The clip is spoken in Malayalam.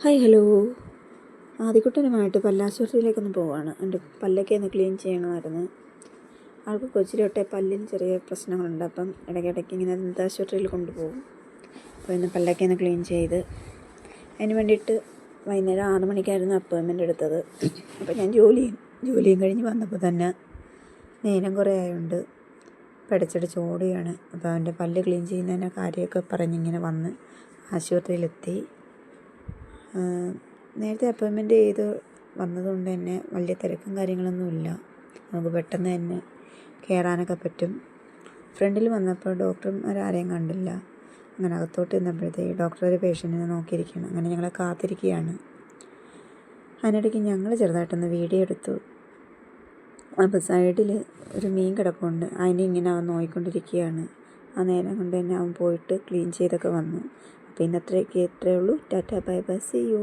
Hi hello. ആദ്യക്കുട്ടനുമായിട്ട് പല്ലാശുപത്രിയിലേക്കൊന്ന് പോവാണ്. എൻ്റെ പല്ലൊക്കെ ഒന്ന് ക്ലീൻ ചെയ്യണമായിരുന്നു. ആൾക്ക് കൊച്ചിലെ തൊട്ടേ പല്ലിന് ചെറിയ പ്രശ്നങ്ങളുണ്ട്. അപ്പം ഇടയ്ക്കിടയ്ക്ക് ഇങ്ങനെ ദന്താശുപത്രിയിൽ കൊണ്ടുപോകും. അപ്പോൾ ഇന്ന് പല്ലൊക്കെ ഒന്ന് ക്ലീൻ ചെയ്ത് അതിന് വേണ്ടിയിട്ട് വൈകുന്നേരം 6 മണിക്കായിരുന്നു അപ്പോയിൻമെൻ്റ് എടുത്തത്. അപ്പോൾ ഞാൻ ജോലിയും കഴിഞ്ഞ് വന്നപ്പോൾ തന്നെ നേരം കുറേ ആയതുകൊണ്ട് പടച്ചടിച്ച് ഓടുകയാണ്. അപ്പോൾ അവൻ്റെ പല്ല് ക്ലീൻ ചെയ്യുന്നതിൻ്റെ കാര്യമൊക്കെ പറഞ്ഞിങ്ങനെ വന്ന് ആശുപത്രിയിലെത്തി. നേരത്തെ അപ്പോയിൻമെൻ്റ് ചെയ്ത് വന്നതുകൊണ്ട് തന്നെ വലിയ തിരക്കും കാര്യങ്ങളൊന്നുമില്ല. നമുക്ക് പെട്ടെന്ന് തന്നെ കയറാനൊക്കെ പറ്റും. ഫ്രണ്ടിൽ വന്നപ്പോൾ ഡോക്ടർമാരാരെയും കണ്ടില്ല. അങ്ങനെ അകത്തോട്ട് ചെന്നപ്പോഴത്തേക്ക് ഡോക്ടർ ഒരു പേഷ്യൻറ്റിനെ നോക്കിയിരിക്കണം. അങ്ങനെ ഞങ്ങളെ കാത്തിരിക്കുകയാണ്. അതിനിടയ്ക്ക് ഞങ്ങൾ ചെറുതായിട്ടൊന്ന് വീഡിയോ എടുത്തു. അപ്പോൾ സൈഡിൽ ഒരു മീൻ കിടപ്പുണ്ട്. അതിനെ ഇങ്ങനെ അവൻ നോക്കിക്കൊണ്ടിരിക്കുകയാണ്. ആ നേരം കൊണ്ട് തന്നെ അവൻ പോയിട്ട് ക്ലീൻ ചെയ്തൊക്കെ വന്നു. അപ്പോൾ ഇന്നത്രയൊക്കെ ഇത്രയേ ഉള്ളൂ. Tata bye bye, see U.